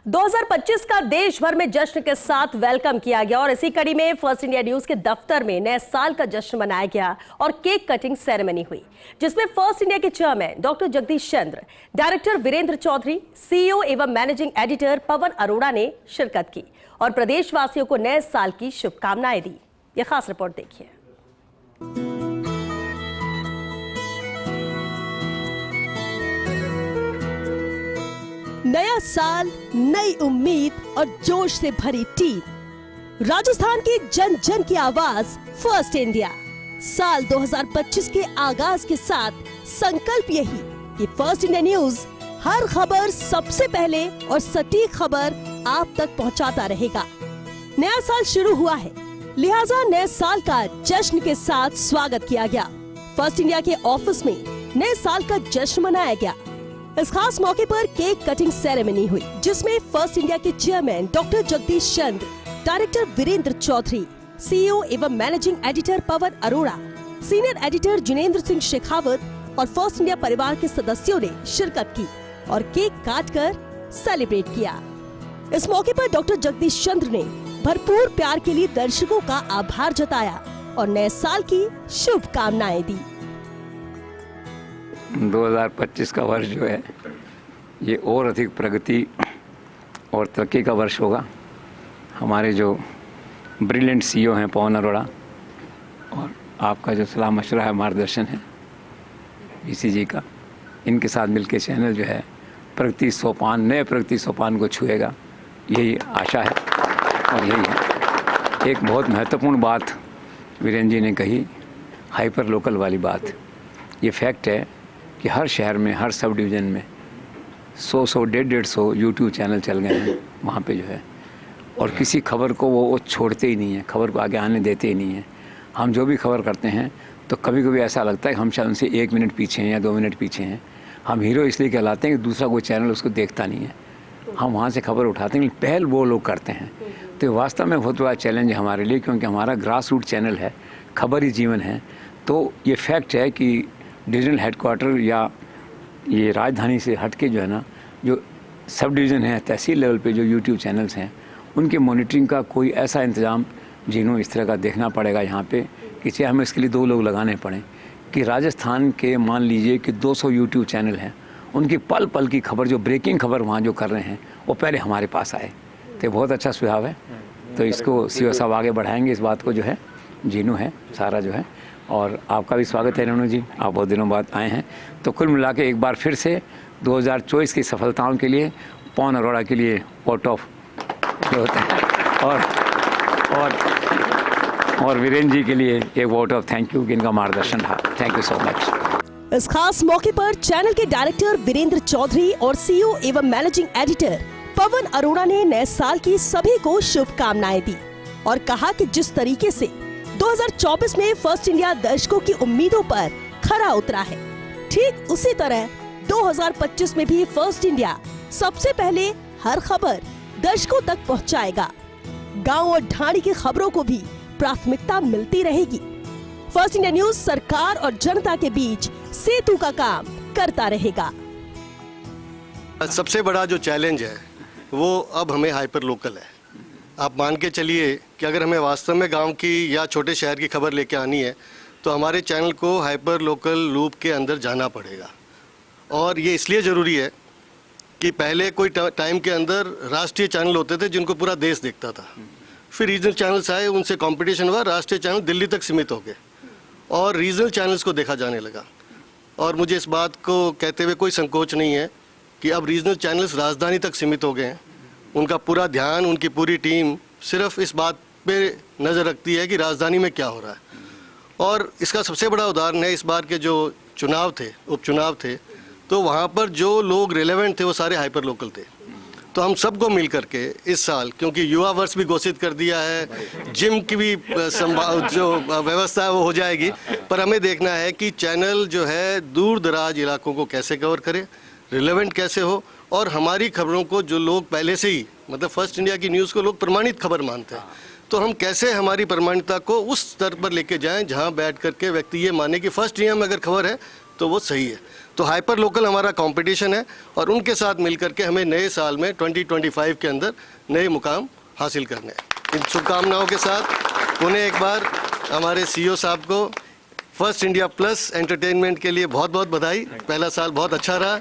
2025 का देश भर में जश्न के साथ वेलकम किया गया और इसी कड़ी में फर्स्ट इंडिया न्यूज के दफ्तर में नए साल का जश्न मनाया गया और केक कटिंग सेरेमनी हुई, जिसमें फर्स्ट इंडिया के चेयरमैन डॉक्टर जगदीश चंद्र, डायरेक्टर वीरेंद्र चौधरी, सीईओ एवं मैनेजिंग एडिटर पवन अरोड़ा ने शिरकत की और प्रदेशवासियों को नए साल की शुभकामनाएं दी। यह खास रिपोर्ट देखिए। नया साल, नई उम्मीद और जोश से भरी टीम। राजस्थान की जन जन की आवाज फर्स्ट इंडिया। साल 2025 के आगाज के साथ संकल्प यही कि फर्स्ट इंडिया न्यूज हर खबर सबसे पहले और सटीक खबर आप तक पहुंचाता रहेगा। नया साल शुरू हुआ है, लिहाजा नए साल का जश्न के साथ स्वागत किया गया। फर्स्ट इंडिया के ऑफिस में नए साल का जश्न मनाया गया। इस खास मौके पर केक कटिंग सेरेमनी हुई, जिसमें फर्स्ट इंडिया के चेयरमैन डॉक्टर जगदीश चंद्र, डायरेक्टर वीरेंद्र चौधरी, सीईओ एवं managing editor Pawan Arora, senior editor Jinendra Singh Shekhawat और फर्स्ट इंडिया परिवार के सदस्यों ने शिरकत की और केक काटकर सेलिब्रेट किया। इस मौके पर डॉक्टर जगदीश चंद्र ने भरपूर प्यार के लिए दर्शकों का आभार जताया और नए साल की शुभकामनाएं दी। 2025 का वर्ष जो है ये और अधिक प्रगति और तरक्की का वर्ष होगा। हमारे जो ब्रिलियंट सीईओ हैं पवन अरोड़ा और आपका जो सलाह मशवरा है, मार्गदर्शन है वीसी जी का, इनके साथ मिलकर चैनल जो है प्रगति सोपान, नए प्रगति सोपान को छुएगा, यही आशा है। और यही है एक बहुत महत्वपूर्ण बात वीरेंद्र जी ने कही, हाइपर लोकल वाली बात। ये फैक्ट है कि हर शहर में, हर सब डिवीज़न में 100, 150 यूट्यूब चैनल चल गए हैं वहाँ पे जो है, और किसी खबर को वो छोड़ते ही नहीं है, खबर को आगे आने देते ही नहीं है। हम जो भी खबर करते हैं तो कभी कभी ऐसा लगता है कि हम शायद उनसे 1 मिनट पीछे हैं या 2 मिनट पीछे हैं। हम हीरो इसलिए कहलाते हैं कि दूसरा कोई चैनल उसको देखता नहीं है, हम वहाँ से खबर उठाते हैं, लेकिन पहल वो लोग करते हैं। तो वास्तव में बहुत बड़ा चैलेंज है हमारे लिए, क्योंकि हमारा ग्रास रूट चैनल है, खबर ही जीवन है। तो ये फैक्ट है कि डिवीजनल हेडक्वार्टर या ये राजधानी से हटके जो है ना, जो सब डिवीज़न है, तहसील लेवल पे जो यूट्यूब चैनल्स हैं, उनके मॉनिटरिंग का कोई ऐसा इंतज़ाम जिन्हों इस तरह का देखना पड़ेगा यहाँ पे कि चाहे हमें इसके लिए 2 लोग लगाने पड़ें कि राजस्थान के मान लीजिए कि 200 यूट्यूब चैनल हैं, उनकी पल पल की खबर, जो ब्रेकिंग खबर वहाँ जो कर रहे हैं, वो पहले हमारे पास आए। तो बहुत अच्छा सुझाव है। तो इसको सीओ साहब आगे बढ़ाएंगे, इस बात को जो है जीनू है सारा जो है। और आपका भी स्वागत है रेणु जी, आप बहुत दिनों बाद आए हैं। तो कुल मिला के एक बार फिर से 2024 की सफलताओं के लिए पवन अरोड़ा के लिए वोट ऑफ जो होता है और वीरेंद्र जी के लिए एक वोट ऑफ थैंक यू, इनका मार्गदर्शन रहा। Thank you so much. इस खास मौके पर चैनल के डायरेक्टर वीरेंद्र चौधरी और सीईओ एवं मैनेजिंग एडिटर पवन अरोड़ा ने नए साल की सभी को शुभकामनाएं दी और कहा कि जिस तरीके से 2024 में फर्स्ट इंडिया दर्शकों की उम्मीदों पर खरा उतरा है, ठीक उसी तरह 2025 में भी फर्स्ट इंडिया सबसे पहले हर खबर दर्शकों तक पहुंचाएगा। गांव और ढाणी की खबरों को भी प्राथमिकता मिलती रहेगी। फर्स्ट इंडिया न्यूज सरकार और जनता के बीच सेतु का काम करता रहेगा। सबसे बड़ा जो चैलेंज है वो अब हमें हाइपर लोकल है। आप मान के चलिए कि अगर हमें वास्तव में गांव की या छोटे शहर की खबर लेके आनी है तो हमारे चैनल को हाइपर लोकल लूप के अंदर जाना पड़ेगा। और ये इसलिए ज़रूरी है कि पहले कोई टाइम के अंदर राष्ट्रीय चैनल होते थे जिनको पूरा देश देखता था, फिर रीजनल चैनल्स आए, उनसे कंपटीशन हुआ, राष्ट्रीय चैनल दिल्ली तक सीमित हो गए और रीजनल चैनल्स को देखा जाने लगा। और मुझे इस बात को कहते हुए कोई संकोच नहीं है कि अब रीजनल चैनल्स राजधानी तक सीमित हो गए हैं। उनका पूरा ध्यान, उनकी पूरी टीम सिर्फ इस बात पे नज़र रखती है कि राजधानी में क्या हो रहा है। और इसका सबसे बड़ा उदाहरण है इस बार के जो चुनाव थे, उपचुनाव थे, तो वहाँ पर जो लोग रिलेवेंट थे वो सारे हाइपर लोकल थे। तो हम सबको मिल करके इस साल, क्योंकि युवा वर्ष भी घोषित कर दिया है, जिम की भी जो व्यवस्था है वो हो जाएगी, पर हमें देखना है कि चैनल जो है दूर दराज इलाकों को कैसे कवर करे, रिलेवेंट कैसे हो, और हमारी खबरों को जो लोग पहले से ही, मतलब फर्स्ट इंडिया की न्यूज़ को लोग प्रमाणित खबर मानते हैं, तो हम कैसे हमारी प्रमाणिकता को उस स्तर पर लेके जाएं जहां बैठ करके व्यक्ति ये माने कि फर्स्ट इंडिया में अगर खबर है तो वो सही है। तो हाइपर लोकल हमारा कंपटीशन है और उनके साथ मिलकर के हमें नए साल में 2025 के अंदर नए मुकाम हासिल करने हैं। इन शुभकामनाओं के साथ पुनः एक बार हमारे सीईओ साहब को फर्स्ट इंडिया प्लस एंटरटेनमेंट के लिए बहुत बहुत बधाई। पहला साल बहुत अच्छा रहा।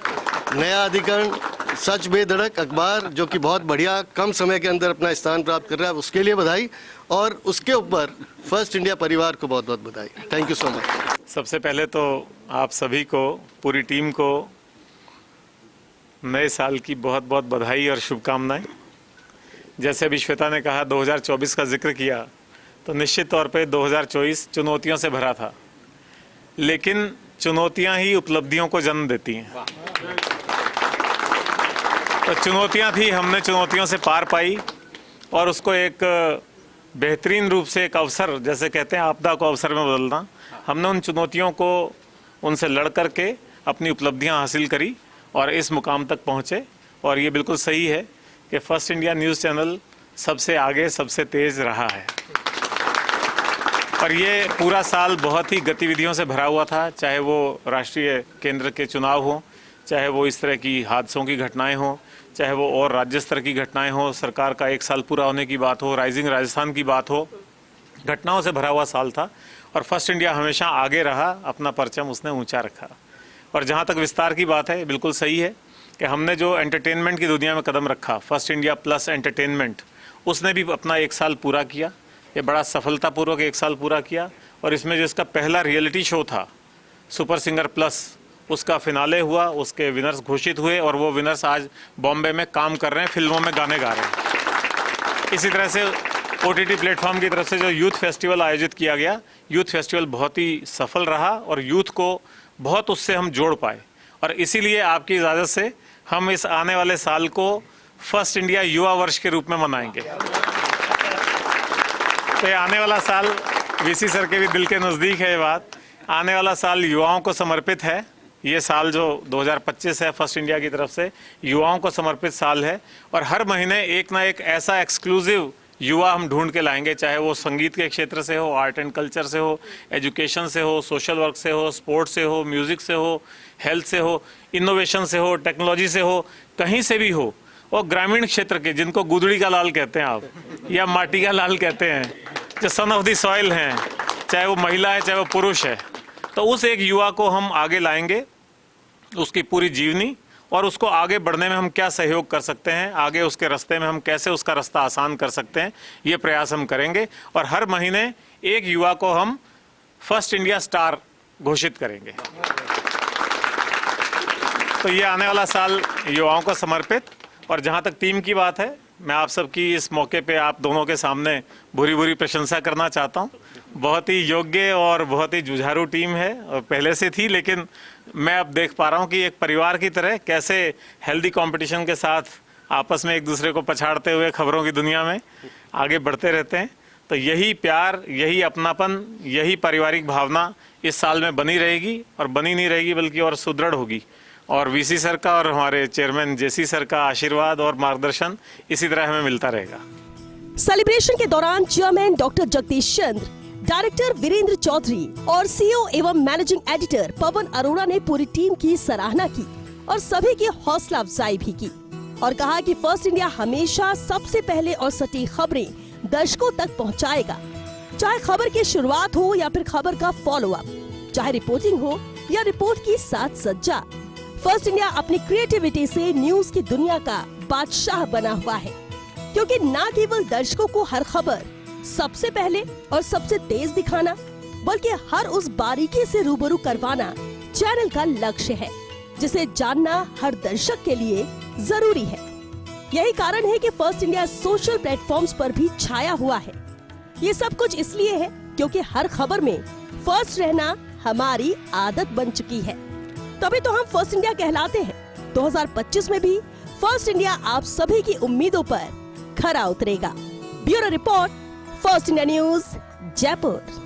नया अधिकरण सच बेधड़क अखबार जो कि बहुत बढ़िया कम समय के अंदर अपना स्थान प्राप्त कर रहा है, उसके लिए बधाई। और उसके ऊपर फर्स्ट इंडिया परिवार को बहुत बहुत बधाई। Thank you so much. सबसे पहले तो आप सभी को, पूरी टीम को नए साल की बहुत बहुत बधाई और शुभकामनाएं। जैसे अभी श्वेता ने कहा 2024 का जिक्र किया, तो निश्चित तौर पे 2024 चुनौतियों से भरा था, लेकिन चुनौतियां ही उपलब्धियों को जन्म देती हैं। तो चुनौतियां थी, हमने चुनौतियों से पार पाई और उसको एक बेहतरीन रूप से एक अवसर, जैसे कहते हैं आपदा को अवसर में बदलना, हमने उन चुनौतियों को उनसे लड़ करके अपनी उपलब्धियां हासिल करी और इस मुकाम तक पहुंचे। और ये बिल्कुल सही है कि फर्स्ट इंडिया न्यूज़ चैनल सबसे आगे, सबसे तेज़ रहा है। और ये पूरा साल बहुत ही गतिविधियों से भरा हुआ था, चाहे वो राष्ट्रीय केंद्र के चुनाव हों, चाहे वो इस तरह की हादसों की घटनाएं हों, चाहे वो और राज्य स्तर की घटनाएं हों, सरकार का 1 साल पूरा होने की बात हो, राइजिंग राजस्थान की बात हो, घटनाओं से भरा हुआ साल था। और फर्स्ट इंडिया हमेशा आगे रहा, अपना परचम उसने ऊंचा रखा। और जहां तक विस्तार की बात है, बिल्कुल सही है कि हमने जो एंटरटेनमेंट की दुनिया में कदम रखा, फर्स्ट इंडिया प्लस एंटरटेनमेंट, उसने भी अपना 1 साल पूरा किया। ये बड़ा सफलतापूर्वक 1 साल पूरा किया। और इसमें जो इसका पहला रियलिटी शो था सुपर सिंगर प्लस, उसका फिनाले हुआ, उसके विनर्स घोषित हुए और वो विनर्स आज बॉम्बे में काम कर रहे हैं, फिल्मों में गाने गा रहे हैं। इसी तरह से OTT प्लेटफॉर्म की तरफ से जो यूथ फेस्टिवल आयोजित किया गया, यूथ फेस्टिवल बहुत ही सफल रहा और यूथ को बहुत उससे हम जोड़ पाए। और इसीलिए आपकी इजाज़त से हम इस आने वाले साल को फर्स्ट इंडिया युवा वर्ष के रूप में मनाएंगे। तो ये आने वाला साल, VC सर के भी दिल के नज़दीक है ये बात, आने वाला साल युवाओं को समर्पित है। ये साल जो 2025 है फर्स्ट इंडिया की तरफ से युवाओं को समर्पित साल है। और हर महीने एक ना एक ऐसा एक्सक्लूसिव युवा हम ढूंढ के लाएंगे, चाहे वो संगीत के क्षेत्र से हो, आर्ट एंड कल्चर से हो, एजुकेशन से हो, सोशल वर्क से हो, स्पोर्ट्स से हो, म्यूज़िक से हो, हेल्थ से हो, इनोवेशन से हो, टेक्नोलॉजी से हो, कहीं से भी हो। और ग्रामीण क्षेत्र के, जिनको गुदड़ी का लाल कहते हैं आप, या माटी का लाल कहते हैं, जो सन ऑफ द सॉइल हैं, चाहे वो महिला है चाहे वो पुरुष है, तो उस एक युवा को हम आगे लाएंगे, उसकी पूरी जीवनी और उसको आगे बढ़ने में हम क्या सहयोग कर सकते हैं, आगे उसके रास्ते में हम कैसे उसका रास्ता आसान कर सकते हैं, ये प्रयास हम करेंगे। और हर महीने एक युवा को हम फर्स्ट इंडिया स्टार घोषित करेंगे। तो ये आने वाला साल युवाओं को समर्पित। और जहाँ तक टीम की बात है, मैं आप सबकी इस मौके पे आप दोनों के सामने भूरी भूरी प्रशंसा करना चाहता हूँ। बहुत ही योग्य और बहुत ही जुझारू टीम है, और पहले से थी, लेकिन मैं अब देख पा रहा हूँ कि एक परिवार की तरह कैसे हेल्दी कंपटीशन के साथ आपस में एक दूसरे को पछाड़ते हुए खबरों की दुनिया में आगे बढ़ते रहते हैं। तो यही प्यार, यही अपनापन, यही पारिवारिक भावना इस साल में बनी रहेगी, और बनी नहीं रहेगी बल्कि और सुदृढ़ होगी। और VC सर का और हमारे चेयरमैन JC सर का आशीर्वाद और मार्गदर्शन इसी तरह हमें मिलता रहेगा। सेलिब्रेशन के दौरान चेयरमैन डॉक्टर जगदीश चंद्र, डायरेक्टर वीरेंद्र चौधरी और CEO एवं मैनेजिंग एडिटर पवन अरोड़ा ने पूरी टीम की सराहना की और सभी की हौसला अफजाई भी की और कहा कि फर्स्ट इंडिया हमेशा सबसे पहले और सटीक खबरें दर्शकों तक पहुंचाएगा, चाहे खबर की शुरुआत हो या फिर खबर का फॉलो अप, चाहे रिपोर्टिंग हो या रिपोर्ट की साथ सज्जा। फर्स्ट इंडिया अपनी क्रिएटिविटी से न्यूज की दुनिया का बादशाह बना हुआ है, क्योंकि न केवल दर्शकों को हर खबर सबसे पहले और सबसे तेज दिखाना, बल्कि हर उस बारीकी से रूबरू करवाना चैनल का लक्ष्य है, जिसे जानना हर दर्शक के लिए जरूरी है। यही कारण है कि फर्स्ट इंडिया सोशल प्लेटफॉर्म्स पर भी छाया हुआ है। ये सब कुछ इसलिए है क्योंकि हर खबर में फर्स्ट रहना हमारी आदत बन चुकी है, तभी तो हम फर्स्ट इंडिया कहलाते हैं। 2025 में भी फर्स्ट इंडिया आप सभी की उम्मीदों पर खरा उतरेगा। Bureau report, first India news, Jaipur.